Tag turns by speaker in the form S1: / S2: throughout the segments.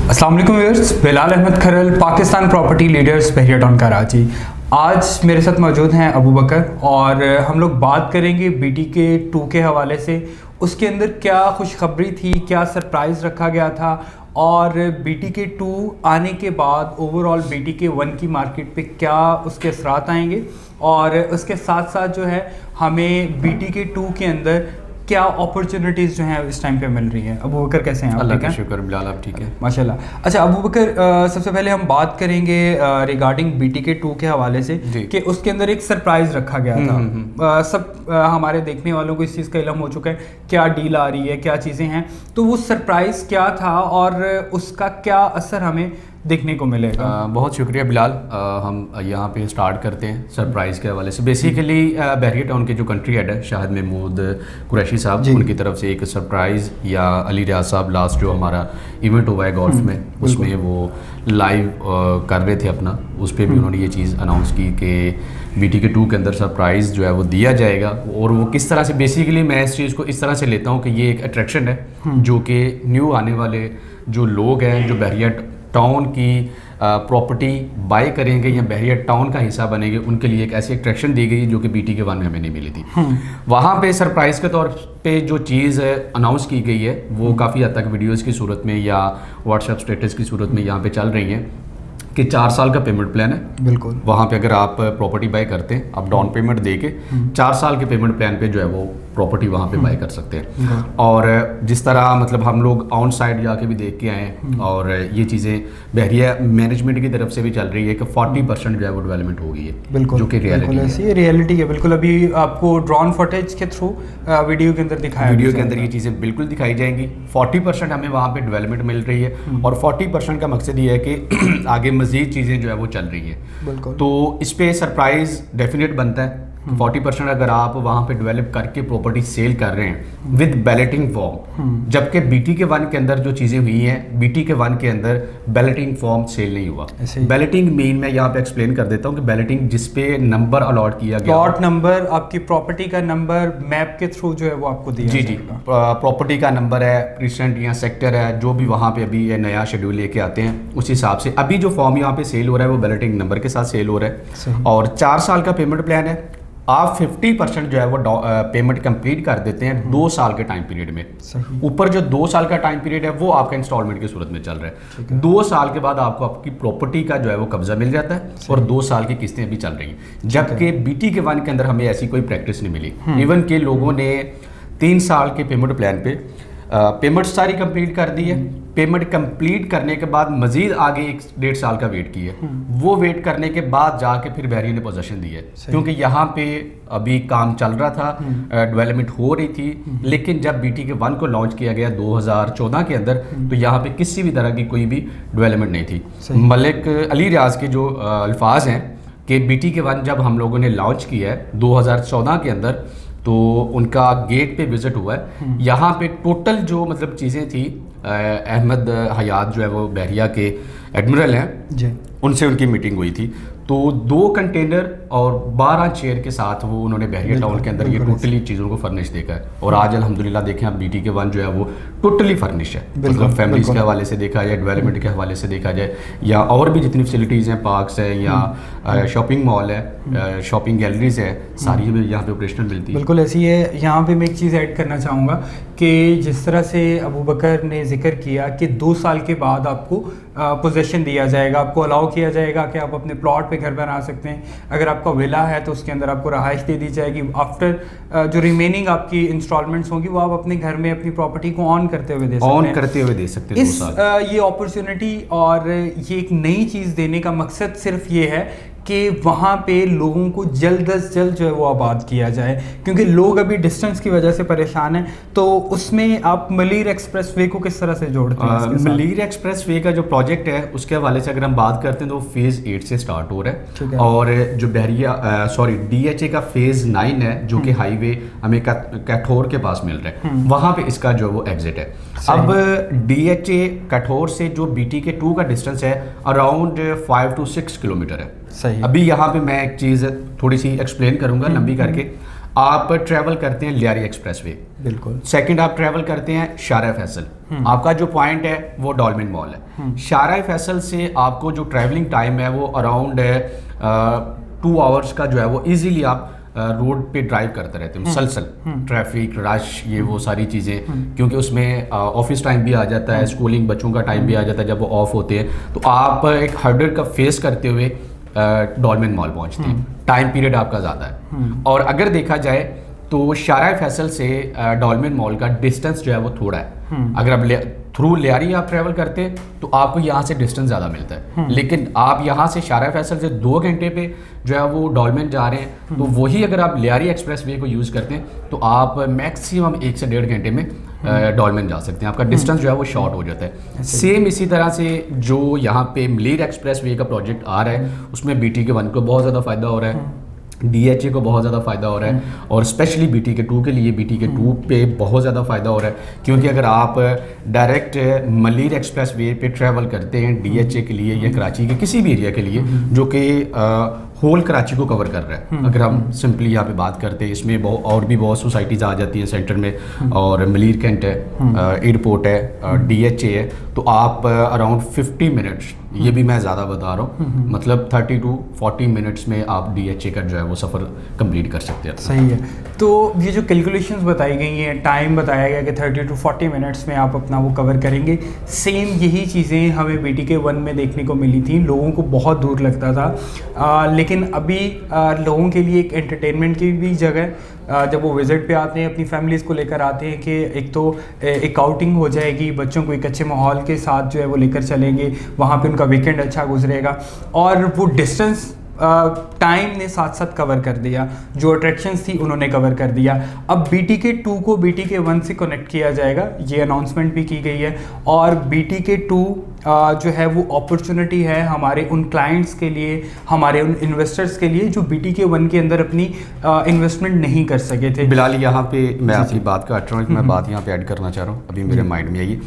S1: अस्सलाम वालेकुम व्यूअर्स, बिलाल अहमद खरल, Pakistan property leaders बहरिया town Karachi. आज मेरे साथ मौजूद हैं अबू बकर और हम लोग बात करेंगे BTK 2 के हवाले से। उसके अंदर क्या खुशखबरी थी, क्या सरप्राइज़ रखा गया था और BTK 2 आने के बाद ओवरऑल BTK 1 की मार्केट पे क्या उसके असरात आएंगे और उसके साथ साथ जो है हमें BTK 2 के अंदर क्या अपॉर्चुनिटीज़ जो हैं इस टाइम पे मिल रही हैं। अबू बकर कैसे हैं आप?
S2: अल्लाह का शुक्र बिलाल, आप ठीक है
S1: माशाल्लाह। अच्छा अबू बकर, सबसे पहले हम बात करेंगे रिगार्डिंग BTK 2 के हवाले से कि उसके अंदर एक सरप्राइज़ रखा गया था। सब हमारे देखने वालों को इस चीज़ का इल्म हो चुका है क्या डील आ रही है, क्या चीज़ें हैं, तो वो सरप्राइज़ क्या था और उसका क्या असर हमें देखने को मिलेगा।
S2: बहुत शुक्रिया बिलाल। हम यहाँ पे स्टार्ट करते हैं सरप्राइज़ के हवाले से। बेसिकली बहरिया टाउन के जो कंट्री हेड है शाहिद महमूद कुरैशी साहब, उनकी तरफ से एक सरप्राइज़ या अली रियाज साहब लास्ट जो हमारा इवेंट हुआ है गोल्फ में, उसमें वो लाइव कर रहे थे अपना, उस पर भी उन्होंने ये चीज़ अनाउंस की कि BTK 2 के अंदर सरप्राइज़ जो है वो दिया जाएगा। और वो किस तरह से, बेसिकली मैं इस चीज़ को इस तरह से लेता हूँ कि ये एक अट्रैक्शन है जो कि न्यू आने वाले जो लोग हैं जो बहरिया टाउन की प्रॉपर्टी बाय करेंगे या बहरिया टाउन का हिस्सा बनेंगे, उनके लिए एक ऐसी अट्रैक्शन दी गई जो कि BTK 1 में हमें नहीं मिली थी। वहाँ पे सरप्राइज़ के तौर पे जो चीज़ अनाउंस की गई है वो काफ़ी हद तक वीडियोज़ की सूरत में या व्हाट्सएप स्टेटस की सूरत में यहाँ पे चल रही है कि 4 साल का पेमेंट प्लान है।
S1: बिल्कुल,
S2: वहाँ पे अगर आप प्रॉपर्टी बाय करते हैं, आप डाउन पेमेंट दे के 4 साल के पेमेंट प्लान पे जो है वो प्रॉपर्टी वहाँ पे बाय कर सकते हैं। और जिस तरह मतलब हम लोग ऑन साइड जाके भी देख के आए हैं और ये चीज़ें बहरिया मैनेजमेंट की तरफ से भी चल रही है कि 40% जो है वो डेवलपमेंट हो गई है।
S1: बिल्कुल,
S2: जो कि
S1: रियलिटी है। बिल्कुल, अभी आपको ड्रोन फुटेज के थ्रू वीडियो के अंदर दिखाया,
S2: वीडियो के अंदर ये चीज़ें बिल्कुल दिखाई जाएंगी। 40% हमें वहाँ पे डेवलपमेंट मिल रही है और 40% का मकसद ये है कि आगे मज़ीद चीज़ें जो है वो चल रही है।
S1: बिल्कुल,
S2: तो इस पे सरप्राइज़ डेफिनेट बनता है। 40% अगर आप वहाँ पे डेवलप करके प्रॉपर्टी सेल कर रहे हैं विद बैलेटिंग फॉर्म, जबकि BTK 1 के अंदर जो चीज़ें हुई हैं, BTK 1 के अंदर बैलेटिंग फॉर्म सेल नहीं हुआ। बैलेटिंग मीन मैं यहाँ पे एक्सप्लेन कर देता हूँ कि बैलेटिंग जिस पे नंबर अलॉट किया गया,
S1: प्लॉट नंबर, आपकी प्रॉपर्टी का नंबर मैप के थ्रू जो है वो आपको दिया
S2: जी प्रॉपर्टी का नंबर है, प्रीसेंट या सेक्टर है, जो भी वहाँ पे अभी ये नया शेड्यूल लेके आते हैं उस हिसाब से अभी जो फॉर्म यहाँ पे सेल हो रहा है वो बैलेटिंग नंबर के साथ सेल हो रहा है। और 4 साल का पेमेंट प्लान है। आप 50% जो है वो पेमेंट कंप्लीट कर देते हैं 2 साल के टाइम पीरियड में। ऊपर जो 2 साल का टाइम पीरियड है वो आपका इंस्टॉलमेंट की सूरत में चल रहा है। 2 साल के बाद आपको आपकी प्रॉपर्टी का जो है वो कब्जा मिल जाता है और 2 साल की किस्तें भी चल रही हैं, जबकि BTK 1 के अंदर हमें ऐसी कोई प्रैक्टिस नहीं मिली। इवन के लोगों ने 3 साल के पेमेंट प्लान पे पेमेंट सारी कंप्लीट कर दी है। पेमेंट कंप्लीट करने के बाद मजीद आगे 1-1.5 साल का वेट किया है। वो वेट करने के बाद जाके फिर बहरिया ने पोजीशन दी है, क्योंकि यहाँ पे अभी काम चल रहा था, डेवलपमेंट हो रही थी। लेकिन जब BTK 1 को लॉन्च किया गया 2014 के अंदर, तो यहाँ पे किसी भी तरह की कोई भी डेवलपमेंट नहीं थी। मलिक अली रियाज के जो अल्फाज हैं कि BTK 1 जब हम लोगों ने लॉन्च किया है 2014 के अंदर, तो उनका गेट पे विज़िट हुआ है। यहाँ पे टोटल जो मतलब चीज़ें थी, अहमद हयात जो है वो बहरिया के एडमिरल हैं, उनसे उनकी मीटिंग हुई थी। तो 2 कंटेनर और 12 चेयर के साथ वो उन्होंने बहरिया टाउन के अंदर ये टोटली चीज़ों को फर्निश देखा है। और आज अल्हम्दुलिल्लाह देखें आप BTK 1 जो है वो टोटली फर्निश है। मतलब फैमिलीज़ के हवाले से देखा जाए, डेवलपमेंट के हवाले से देखा जाए, या और भी जितनी फैसिलिटीज़ हैं, पार्क्स हैं या शॉपिंग मॉल है, शॉपिंग गैलरीज है, सारी भी यहाँ पे ऑपरेशनल मिलती है।
S1: बिल्कुल ऐसी है। यहाँ पे मैं एक चीज़ ऐड करना चाहूँगा कि जिस तरह से अबू बकर ने जिक्र किया कि 2 साल के बाद आपको पोजीशन दिया जाएगा, आपको अलाउ किया जाएगा कि आप अपने प्लॉट पे घर बना सकते हैं। अगर आपका विला है तो उसके अंदर आपको रहाइश दे दी जाएगी। आफ्टर जो रिमेनिंग आपकी इंस्टॉलमेंट्स होंगी वो आप अपने घर में अपनी प्रॉपर्टी को ऑन करते हुए दे सकते हैं। ये अपॉर्चुनिटी और ये एक नई चीज़ देने का मकसद सिर्फ ये है कि वहाँ पे लोगों को जल्द अज जल्द जो है वो आबाद किया जाए, क्योंकि लोग अभी डिस्टेंस की वजह से परेशान हैं। तो उसमें आप मलीर एक्सप्रेसवे को किस तरह से जोड़ते हैं?
S2: मलीर एक्सप्रेसवे का जो प्रोजेक्ट है उसके हवाले से अगर हम बात करते हैं तो फेज़ 8 से स्टार्ट हो रहा है। और जो बहरिया DHA का फेज़ 9 है जो कि हाईवे हमें कठोर के पास मिल रहा है, वहाँ पे इसका जो है वो एग्जिट है। अब DHA कठोर से जो BTK 2 का डिस्टेंस है अराउंड 5 to 6 किलोमीटर है।
S1: सही।
S2: अभी यहाँ पे मैं एक चीज़ थोड़ी सी एक्सप्लेन करूँगा लंबी करके। आप ट्रैवल करते हैं लियारी एक्सप्रेस वे,
S1: बिल्कुल।
S2: सेकंड आप ट्रैवल करते हैं शारा फैसल, आपका जो पॉइंट है वो डॉल्मेन मॉल है। शारा फैसल से आपको जो ट्रैवलिंग टाइम है वो अराउंड 2 आवर्स का जो है वो इजीली आप रोड पे ड्राइव करते रहते हैं, मुसलसल ट्रैफिक रश ये वो सारी चीज़ें, क्योंकि उसमें ऑफिस टाइम भी आ जाता है, स्कूलिंग बच्चों का टाइम भी आ जाता है जब वो ऑफ होते हैं, तो आप एक हर्डल का फेस करते हुए डॉल्मेन मॉल पहुंचते हैं। टाइम पीरियड आपका ज़्यादा है। और अगर देखा जाए तो शारा फैसल से डॉल्मेन मॉल का डिस्टेंस जो है वो थोड़ा है। अगर आप थ्रू लियारी आप ट्रैवल करते हैं तो आपको यहाँ से डिस्टेंस ज़्यादा मिलता है, लेकिन आप यहाँ से शारा फैसल से 2 घंटे पे जो है वो डॉल्मेन जा रहे हैं, तो वही अगर आप लियारी एक्सप्रेस वे को यूज़ करते हैं तो आप मैक्सिमम 1 से 1.5 घंटे में डॉल्मेन जा सकते हैं, आपका डिस्टेंस जो है वो शॉर्ट हो जाता है। सेम इसी तरह से जो यहाँ पे मलीर एक्सप्रेस वे का प्रोजेक्ट आ रहा है उसमें BTK 1 को बहुत ज़्यादा फ़ायदा हो रहा है, DHA को बहुत ज़्यादा फ़ायदा हो रहा है, और स्पेशली BTK 2 के लिए BTK 2 पे बहुत ज़्यादा फ़ायदा हो रहा है, क्योंकि अगर आप डायरेक्ट मलीर एक्सप्रेस वे पे ट्रैवल करते हैं DHA के लिए या कराची के किसी भी एरिया के लिए जो कि होल कराची को कवर कर रहा है, अगर हम सिंपली यहाँ पे बात करते हैं, इसमें और भी बहुत सोसाइटीज़ आ जाती हैं सेंटर में, और मलीर कैंट है, एयरपोर्ट है, DHA है, तो आप अराउंड 50 मिनट्स, ये भी मैं ज़्यादा बता रहा हूँ, मतलब 30 to 40 मिनट्स में आप DHA का जो है वो सफ़र कंप्लीट कर सकते हैं।
S1: सही है। तो ये जो कैलकुलेशंस बताई गई हैं, टाइम बताया गया कि 30 to 40 मिनट्स में आप अपना वो कवर करेंगे, सेम यही चीज़ें हमें BTK 1 में देखने को मिली थी। लोगों को बहुत दूर लगता था, लेकिन अभी लोगों के लिए एक एंटरटेनमेंट की भी जगह, जब वो विज़िट पे आते हैं अपनी फैमिलीज़ को लेकर आते हैं कि एक तो एक आउटिंग हो जाएगी, बच्चों को एक अच्छे माहौल के साथ जो है वो लेकर चलेंगे, वहाँ पे उनका वीकेंड अच्छा गुजरेगा, और वो डिस्टेंस टाइम ने साथ साथ कवर कर दिया, जो अट्रैक्शंस थी उन्होंने कवर कर दिया। अब BTK 2 को BTK 1 से कनेक्ट किया जाएगा, ये अनाउंसमेंट भी की गई है, और BTK 2 जो है वो अपॉर्चुनिटी है हमारे उन क्लाइंट्स के लिए, हमारे उन इन्वेस्टर्स के लिए जो BTK 1 के अंदर अपनी इन्वेस्टमेंट नहीं कर सके थे।
S2: बिलाल, यहाँ पे मैं आपकी बात काट रहा हूँ, मैं बात यहाँ पे ऐड करना चाह रहा हूँ, अभी मेरे माइंड में आई।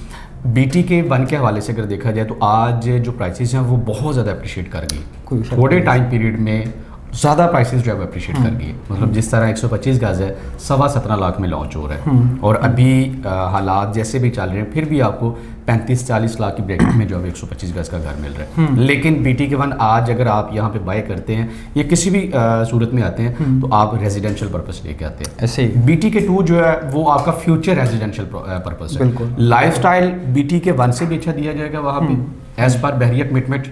S2: BTK 1 के हवाले से अगर देखा जाए तो आज जो प्राइसेस हैं वो बहुत ज़्यादा अप्रिशिएट कर गई, थोड़े टाइम पीरियड में ज़्यादा प्राइसेस जो है वो अप्रिशिएट कर गई। मतलब जिस तरह 125 गज है 17.25 लाख में लॉन्च हो रहा है, और अभी हालात जैसे भी चल रहे हैं फिर भी आपको 35-40 लाख की ब्रैकेट में जो है 125 गज का घर मिल रहा है। लेकिन BTK 1 आज अगर आप यहाँ पे बाय करते हैं या किसी भी सूरत में आते हैं तो आप रेजिडेंशियल पर्पस लेके आते हैं।
S1: ऐसे
S2: BTK 2 जो है वो आपका फ्यूचर रेजिडेंशियल पर्पस है। लाइफस्टाइल BTK 1 से भी अच्छा दिया जाएगा वहाँ पे एज पर बहरिया कमिटमेंट,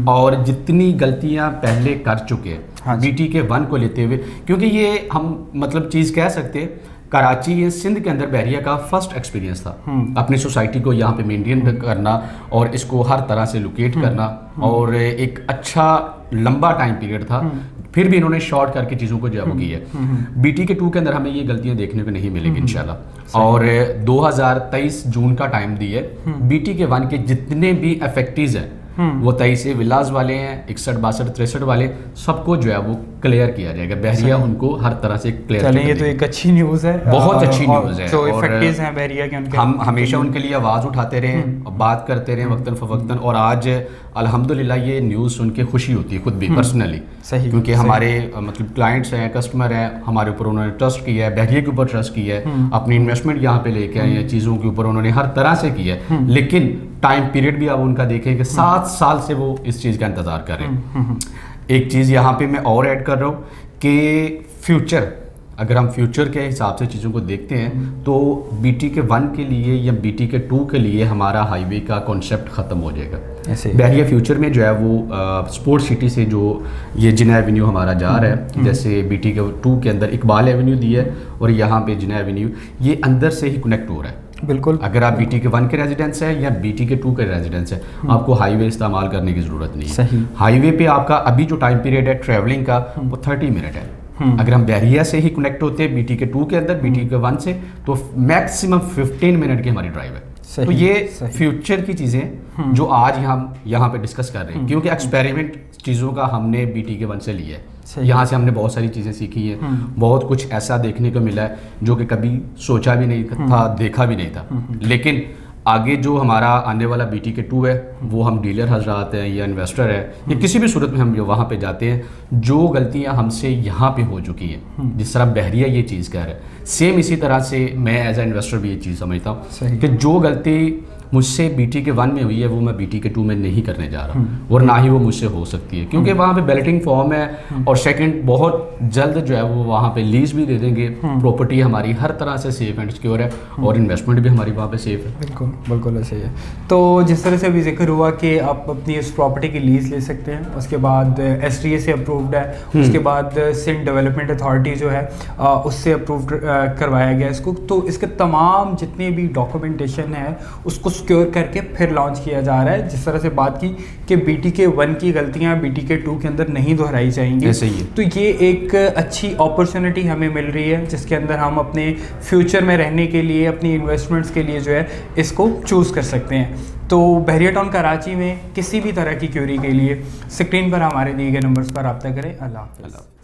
S2: और जितनी गलतियाँ पहले कर चुके हैं BTK 1 को लेते हुए, क्योंकि ये हम मतलब चीज़ कह सकते हैं कराची या सिंध के अंदर बहरिया का फर्स्ट एक्सपीरियंस था अपनी सोसाइटी को यहाँ पे मेंटेन करना और इसको हर तरह से लोकेट करना, और एक अच्छा लंबा टाइम पीरियड था, फिर भी इन्होंने शॉर्ट करके चीज़ों को जो की है। BTK 2 के अंदर हमें ये गलतियाँ देखने को नहीं मिलेगी इंशाल्लाह, और 2023 जून का टाइम दी है। BTK 1 के जितने भी अफेक्टीज हैं वो 23 विलास वाले हैं, 61, 62, 63 वाले, सबको जो है वो क्लियर किया जाएगा, बहरिया उनको हर तरह से क्लियर
S1: चलें। ये तो एक अच्छी न्यूज़ है,
S2: बहुत अच्छी न्यूज़ है,
S1: जो इफेक्टिव्स हैं बहरिया के उनके,
S2: हम हमेशा उनके लिए आवाज़ उठाते रहे, बात करते रहे वक्तन फवक्तन, और आज अल्हम्दुलिल्लाह ये न्यूज़ सुन के खुशी होती है खुद भी पर्सनली, क्योंकि हमारे मतलब क्लाइंट्स हैं, कस्टमर हैं, हमारे ऊपर उन्होंने ट्रस्ट किया है, बहरिया के ऊपर ट्रस्ट किया है, अपनी इन्वेस्टमेंट यहाँ पे लेके आए हैं, चीज़ों के ऊपर उन्होंने हर तरह से किया है। लेकिन टाइम पीरियड भी आप उनका देखें कि 7 साल से वो इस चीज़ का इंतज़ार कर रहे हैं। एक चीज़ यहाँ पे मैं और ऐड कर रहा हूँ कि फ्यूचर, अगर हम फ्यूचर के हिसाब से चीज़ों को देखते हैं तो BTK 1 के लिए या BTK 2 के लिए हमारा हाईवे का कॉन्सेप्ट ख़त्म हो जाएगा। बहरिया फ्यूचर में जो है वो स्पोर्ट्स सिटी से जो ये जिना एवेन्यू हमारा जा रहा है, जैसे BTK 2 के अंदर इकबाल एवेन्यू दी है और यहाँ पे जिना एवेन्यू, ये अंदर से ही कनेक्ट हो रहा है।
S1: बिल्कुल,
S2: अगर आप BTK 1 के रेजिडेंस है या BTK 2 के रेजिडेंस है, आपको हाईवे इस्तेमाल करने की ज़रूरत नहीं है।
S1: सही, हाईवे
S2: पे आपका अभी जो टाइम पीरियड है ट्रैवलिंग का वो 30 मिनट है। अगर हम बहरिया से ही कनेक्ट होते हैं BTK 2 के अंदर BTK 1 से, तो मैक्सिमम 15 मिनट की हमारी ड्राइव है। तो ये फ्यूचर की चीज़ें जो आज हम यहाँ पे डिस्कस कर रहे हैं, क्योंकि एक्सपेरिमेंट चीज़ों का हमने BTK 1 से लिया है, यहाँ से हमने बहुत सारी चीज़ें सीखी हैं, बहुत कुछ ऐसा देखने को मिला है जो कि कभी सोचा भी नहीं था, देखा भी नहीं था। लेकिन आगे जो हमारा आने वाला BTK2 है वो हम डीलर हजरात हैं या इन्वेस्टर है या किसी भी सूरत में हम वहाँ पे जाते हैं, जो गलतियाँ हमसे यहाँ पे हो चुकी हैं, जिस तरह बहरिया ये चीज़ कह रहा है, सेम इसी तरह से मैं एज ए इन्वेस्टर भी ये चीज़ समझता हूँ कि जो गलती मुझसे BTK1 में हुई है वो मैं BTK2 में नहीं करने जा रहा, और ना ही वो मुझसे हो सकती है, क्योंकि वहाँ पे बैलेटिंग फॉर्म है। और सेकंड, बहुत जल्द जो है वो वहाँ पे लीज भी दे देंगे, प्रॉपर्टी हमारी हर तरह से सेफ एंड सिक्योर है, और इन्वेस्टमेंट भी हमारी वहाँ पे सेफ है।
S1: बिल्कुल बिल्कुल ऐसे ही है। तो जिस तरह से अभी जिक्र हुआ कि आप अपनी इस प्रॉपर्टी की लीज ले सकते हैं, उसके बाद SDA से अप्रूव्ड है, उसके बाद सिंध डेवलपमेंट अथॉरिटी जो है उससे अप्रूव्ड करवाया गया इसको, तो इसके तमाम जितने भी डॉक्यूमेंटेशन है उसको सिक्योर करके फिर लॉन्च किया जा रहा है। जिस तरह से बात की कि BTK1 की गलतियां BTK2 के अंदर नहीं दोहराई जाएंगी,
S2: ऐसे ही है।
S1: तो ये एक अच्छी अपॉर्चुनिटी हमें मिल रही है जिसके अंदर हम अपने फ्यूचर में रहने के लिए, अपनी इन्वेस्टमेंट्स के लिए जो है इसको चूज़ कर सकते हैं। तो बहरिया टाउन कराची में किसी भी तरह की क्यूरी के लिए स्क्रीन पर हमारे दिए गए नंबर्स पर रब्ता करें। अल्लाह हाफ़िज़।